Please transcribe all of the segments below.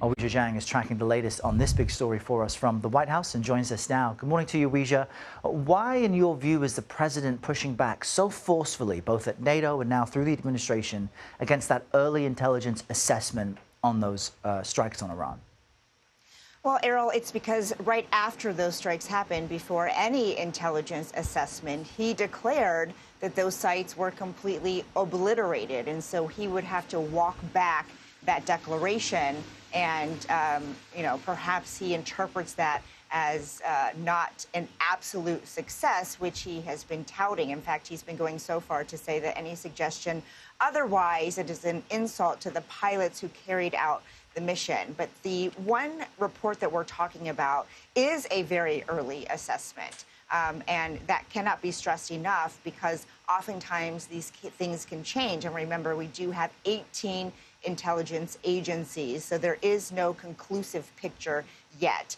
Weijia Jiang is tracking the latest on this big story for us from the White House and joins us now. Good morning to you, Weijia. Why, in your view, is the president pushing back so forcefully, both at NATO and now through the administration, against that early intelligence assessment on those strikes on Iran? Well, Errol, it's because right after those strikes happened, before any intelligence assessment, he declared that those sites were completely obliterated. And so he would have to walk back that declaration. And, perhaps he interprets that as not an absolute success, which he has been touting. In fact, he's been going so far to say that any suggestion otherwise, it is an insult to the pilots who carried out the mission. But the one report that we're talking about is a very early assessment. And that cannot be stressed enough because oftentimes these things can change. And remember, we do have 18 intelligence agencies, so there is no conclusive picture yet.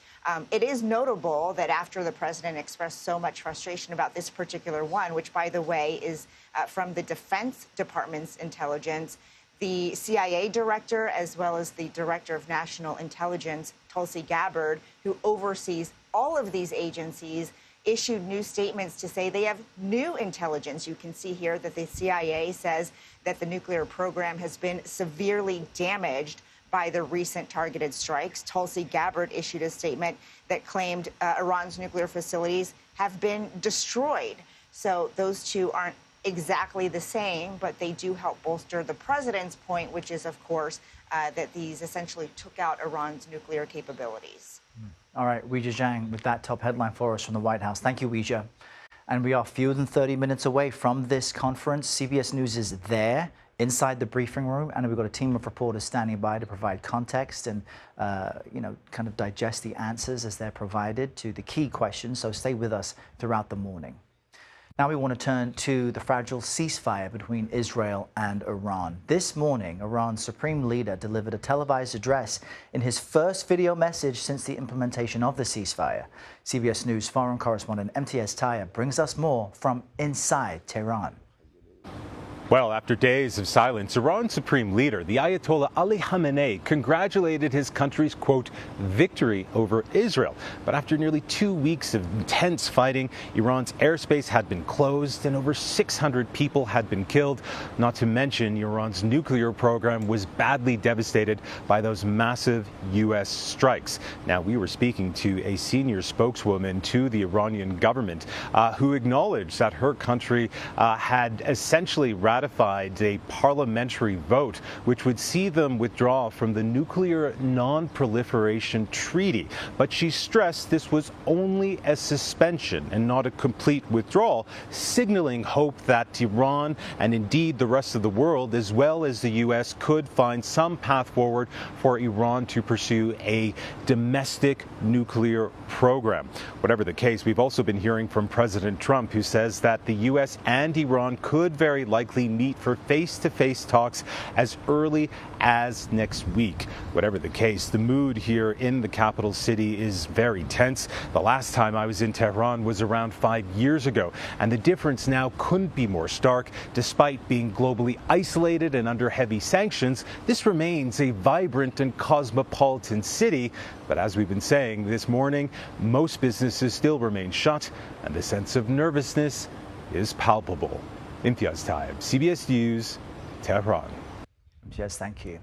It is notable that after the president expressed so much frustration about this particular one, which, by the way, is from the Defense Department's intelligence, the CIA director, as well as the director of national intelligence, Tulsi Gabbard, who oversees all of these agencies, issued new statements to say they have new intelligence. You can see here that the CIA says that the nuclear program has been severely damaged by the recent targeted strikes. Tulsi Gabbard issued a statement that claimed Iran's nuclear facilities have been destroyed. So those two aren't exactly the same, but they do help bolster the president's point, which is, of course, that these essentially took out Iran's nuclear capabilities. All right, Weijia Jiang with that top headline for us from the White House. Thank you, Weijia. And we are fewer than 30 minutes away from this conference. CBS News is there inside the briefing room, and we've got a team of reporters standing by to provide context and, kind of digest the answers as they're provided to the key questions. So stay with us throughout the morning. Now we want to turn to the fragile ceasefire between Israel and Iran. This morning, Iran's supreme leader delivered a televised address in his first video message since the implementation of the ceasefire. CBS News foreign correspondent Imtiaz Tyab brings us more from inside Tehran. Well, after days of silence, Iran's supreme leader, the Ayatollah Ali Khamenei, congratulated his country's, quote, victory over Israel. But after nearly 2 weeks of intense fighting, Iran's airspace had been closed and over 600 people had been killed. Not to mention, Iran's nuclear program was badly devastated by those massive U.S. strikes. Now, we were speaking to a senior spokeswoman to the Iranian government who acknowledged that her country had essentially ratified a parliamentary vote which would see them withdraw from the Nuclear Non-Proliferation Treaty. But she stressed this was only a suspension and not a complete withdrawal, signaling hope that Iran and indeed the rest of the world, as well as the U.S., could find some path forward for Iran to pursue a domestic nuclear program. Whatever the case, we've also been hearing from President Trump, who says that the U.S. and Iran could very likely meet for face-to-face talks as early as next week. Whatever the case, the mood here in the capital city is very tense. The last time I was in Tehran was around 5 years ago, and the difference now couldn't be more stark. Despite being globally isolated and under heavy sanctions, this remains a vibrant and cosmopolitan city. But as we've been saying this morning, most businesses still remain shut, and the sense of nervousness is palpable. Imtiaz Tyab, CBS News, Tehran. Yes, thank you.